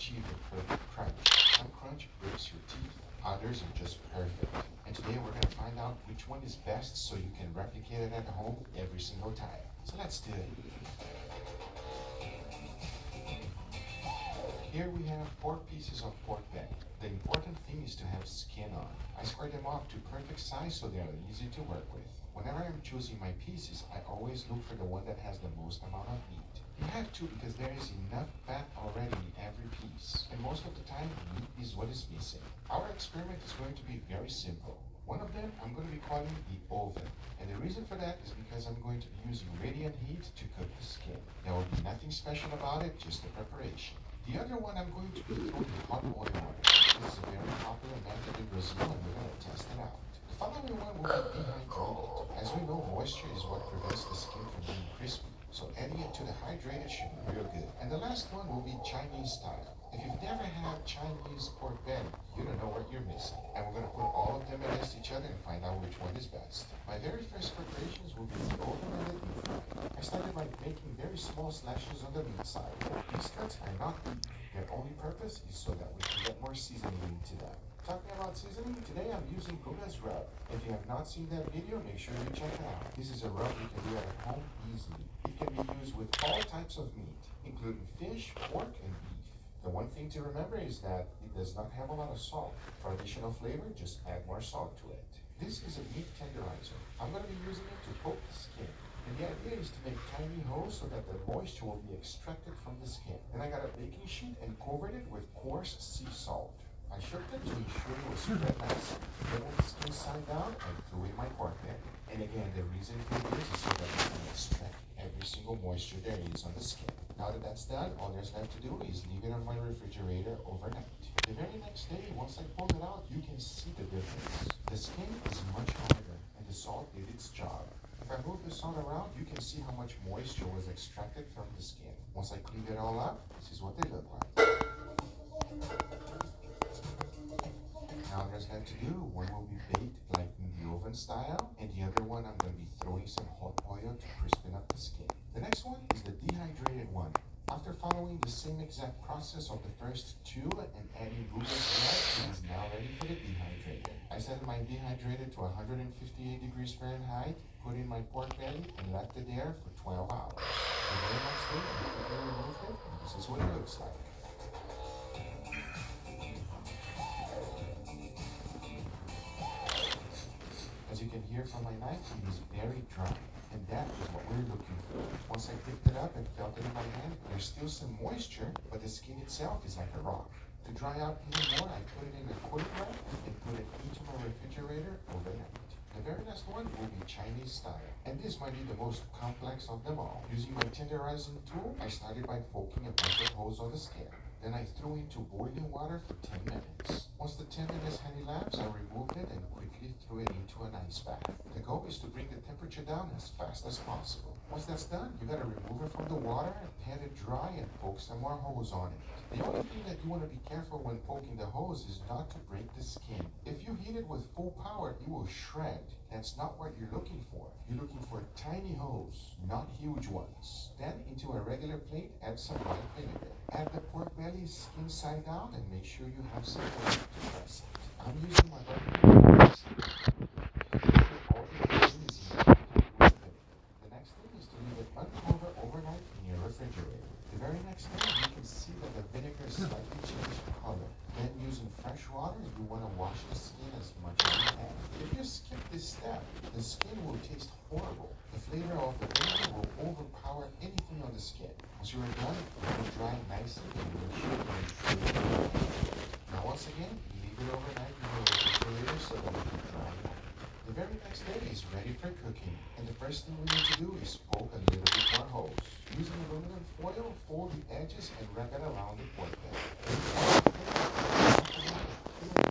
achieve the perfect crunch. Some crunch breaks your teeth, others are just perfect. And today we're going to find out which one is best so you can replicate it at home every single time. So let's do it. Here we have 4 pieces of pork belly. The important thing is to have skin on. I square them off to perfect size so they are easy to work with. Whenever I'm choosing my pieces, I always look for the one that has the most amount of meat. You have to because there is enough fat already in every piece, and most of the time meat is what is missing. Our experiment is going to be very simple. One of them I'm going to be calling the oven, and the reason for that is because I'm going to be using radiant heat to cook the skin. There will be nothing special about it, just the preparation. The other one I'm going to be throwing hot oil on it. This is a very popular method in Brazil and we're going to test it out. The following one will be dehydrated. As we know, moisture is what prevents the skin from being crispy. So adding it to the hydrated should be real good. And the last one will be Chinese style. If you've never had Chinese pork belly, you don't know what you're missing. And we're going to put all of them against each other and find out which one is best. My very first preparations will be the oven and the deep fry. I started by making very small slashes on the meat side. These cuts are not deep. Their only purpose is so that we can get more seasoning into them. Talking about seasoning, today I'm using Buddha's rub. If you have not seen that video, make sure you check it out. This is a rub you can do at home easily. It can be used with all types of meat, including fish, pork, and beef. The one thing to remember is that it does not have a lot of salt. For additional flavor, just add more salt to it. This is a meat tenderizer. I'm going to be using it to poke the skin. And the idea is to make tiny holes so that the moisture will be extracted from the skin. Then I got a baking sheet and covered it with coarse sea salt. I shook it to ensure it was spread nicely. Then when the skin side down, I threw in my pork belly. And again, the reason for this is so that we can extract every single moisture there is on the skin. Now that that's done, all there's left to do is leave it on my refrigerator overnight. The very next day, once I pull it out, you can see the difference. The skin is much harder, and the salt did its job. If I move the salt around, you can see how much moisture was extracted from the skin. Once I clean it all up, this is what they look like. Now there's left to do. One will be baked like in the oven style, and the other one I'm going to be throwing some hot oil to crispen up the skin. The next one is the dehydrated one. After following the same exact process of the first 2 and adding Buddha's rub, it is now ready for the dehydrated. I set my dehydrated to 158 degrees Fahrenheit, put in my pork belly, and left it there for 12 hours. The very next day, I quickly removed it, and this is what it looks like. As you can hear from my knife, it is very dry, and that is what we're looking for. Once I picked it up and felt it in my hand, there's still some moisture, but the skin itself is like a rock. To dry out even more, I put it in a cold wrap and put it into my refrigerator overnight. The very last one will be Chinese style, and this might be the most complex of them all. Using my tenderizing tool, I started by poking a bunch of holes on the skin. Then I threw into boiling water for 10 minutes. Once the 10 minutes had elapsed, I removed it and quickly threw it into an ice bath. The goal is to bring the temperature down as fast as possible. Once that's done, you gotta remove it from the water, pat it dry, and poke some more holes on it. The only thing that you want to be careful when poking the holes is not to break the skin. If you heat it with full power, it will shred. That's not what you're looking for. You're looking for tiny holes, not huge ones. Then into a regular plate, add some white vinegar. Add the pork belly skin side down and make sure you have some oil to press it. I'm using my barbecue. The next thing is to leave it uncovered overnight in your refrigerator. The very next day, you can see that the vinegar slightly changed color. Then using fresh water, you want to wash the skin as much as you can. If you skip this step, the skin will taste horrible. The flavor of the vinegar will overpower anything on the skin. Once you are done, let it dry nicely and make sure you fully dry. Now once again, leave it overnight in your refrigerator so that it can dry out. The very next day is ready for cooking, and the first thing we need to do is poke a little bit more holes. Using aluminum foil, fold the edges and wrap it around the pork belly.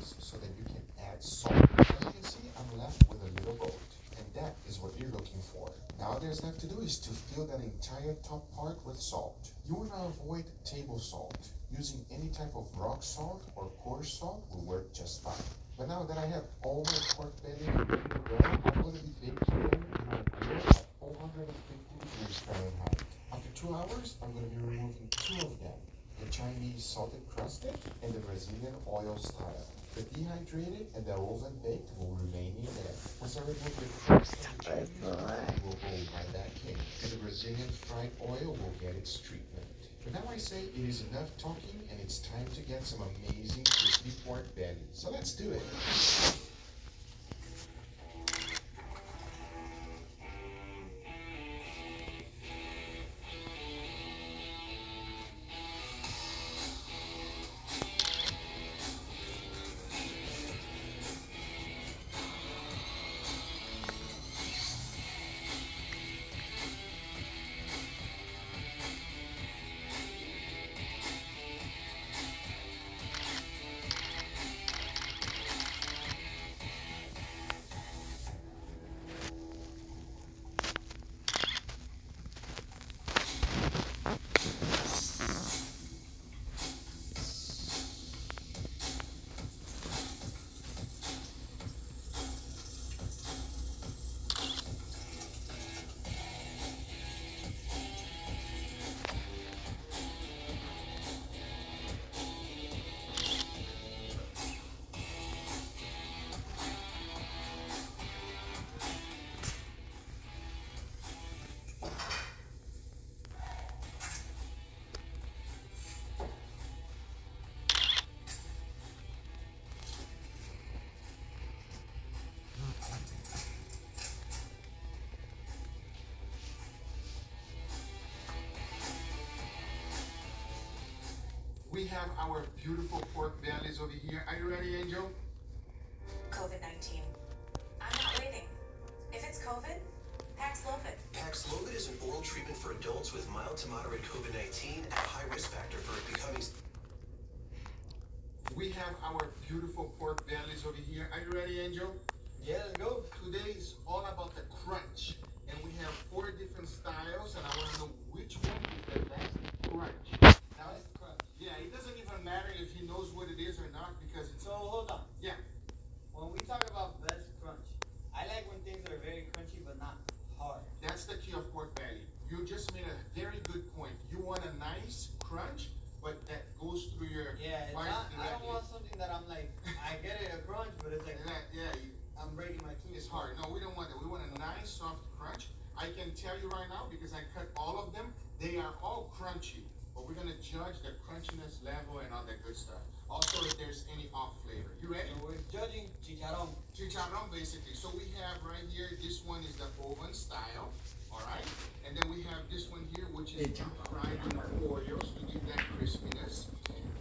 So that you can add salt. As you can see, I'm left with a little boat, and that is what you're looking for. Now all there's left to do is to fill that entire top part with salt. You want to avoid table salt. Using any type of rock salt or coarse salt will work just fine. But now that I have all my pork belly ready to go, I'm going to be baking them in a grill at 450 degrees Fahrenheit. After 2 hours, I'm going to be removing 2 of them. The Chinese salted crusted and the Brazilian oil style. The dehydrated and the oven baked will remain in there. Once I remove the crust of the Chinese crust, will go right back in. And the Brazilian fried oil will get its treatment. But now I say it is enough talking and it's time to get some amazing crispy pork belly. So let's do it. We have our beautiful pork bellies over here. Are you ready, Angel? COVID-19. I'm not waiting. If it's COVID, Paxlovid. Paxlovid is an oral treatment for adults with mild to moderate COVID-19 at a high risk factor for it becoming. We have our beautiful pork bellies over here. Are you ready, Angel? Yeah, let's go. Today is all about the crunch. And we have 4 different styles, and I want to know which one is the best crunch. Now, Best crunch. yeah, it doesn't even matter if he knows what it is or not because it's. So hold on. Yeah, When we talk about best crunch, I like when things are very crunchy but not hard. that's the key of pork belly. You just made a very good point. You want a nice crunch, but that goes through your. Yeah, it's bite not, I don't directly. want something that I'm like, I get it a crunch, but it's like Yeah, I'm breaking my teeth. it's hard. No, we don't want that. We want a nice soft crunch. I can tell you right now because I cut all of them. They are all crunchy, but we're gonna judge the crunchiness level and all that good stuff. Also, if there's any off flavor. You ready? So we're judging chicharron. Chicharron, basically. So we have right here. This one is the oven style. All right, and then we have this one here, which is fried in oils to give that crispiness.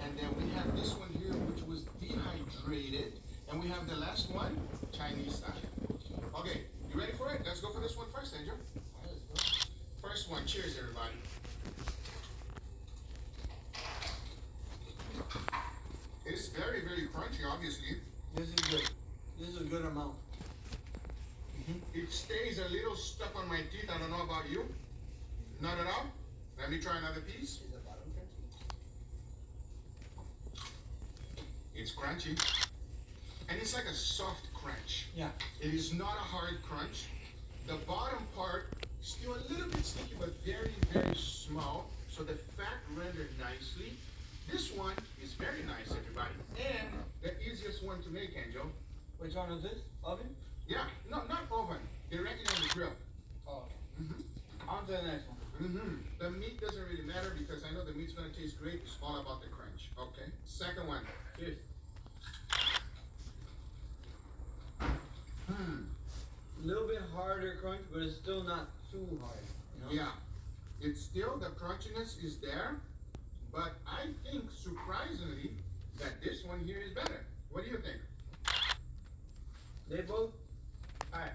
And then we have this one here, which was dehydrated. And we have the last one, Chinese style. Okay, you ready for it? Let's go for this one first, Angel. Alright, let's go. First one, cheers, everybody. It's very, very crunchy, obviously. This is good. This is a good amount. It stays a little stuck on my teeth. I don't know about you. Not at all. Let me try another piece. Is the bottom crunchy? It's crunchy. And it's like a soft crunch. Yeah. It is not a hard crunch. The bottom part, still a little bit sticky, but very, very small. So the fat rendered nicely. This one is very nice, everybody. And the easiest one to make, Angel. Which one is this? Oven? Yeah, no, not oven. Directly on the grill. Oh, okay. Mm-hmm. On to the next one. Mm-hmm. The meat doesn't really matter because I know the meat's gonna taste great. It's all about the crunch. Okay. Second one. Cheers. A little bit harder crunch, but it's still not too hard. You know? Yeah. It's still, the crunchiness is there, but I think surprisingly that this one here is better. What do you think? They both. Alright.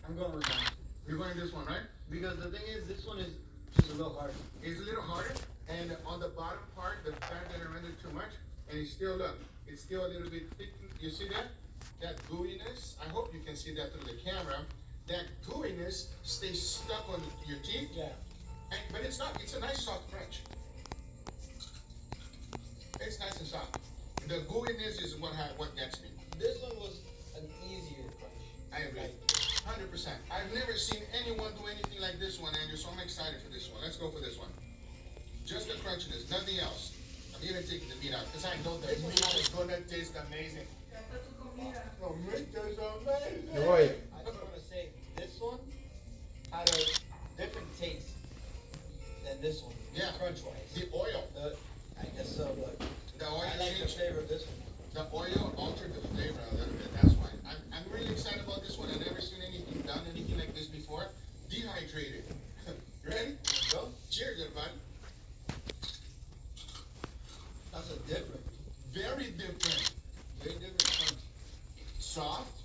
I'm going with that. You're going this one, right? Because the thing is, this one is just a little harder. It's a little harder, and on the bottom part, the fat didn't render too much, and it's still, look, it's still a little bit thick. You see that? That gooiness, I hope you can see that through the camera. That gooiness stays stuck on your teeth, Yeah. but it's not, it's a nice soft crunch. It's nice and soft. The gooiness is what gets me. This one was an easier crunch. I agree. 100%. I've never seen anyone do anything like this one, Andrew, so I'm excited for this one. Let's go for this one. Just the crunchiness, nothing else. I'm gonna take the meat out, because I know the This one meat has- is gonna taste amazing. The meat is amazing. Gyroid. I just wanna say, this one had a different taste than this one. Yeah. Crunch wise. The oil, I guess so, but the oil I like the changed. flavor of this one. The oil altered the flavor a little bit, that's why. I'm really excited about this one. I've never seen anything like this before. Dehydrated. You ready? Go. Cheers, everybody. That's a different, Very different. very different crunch. Soft.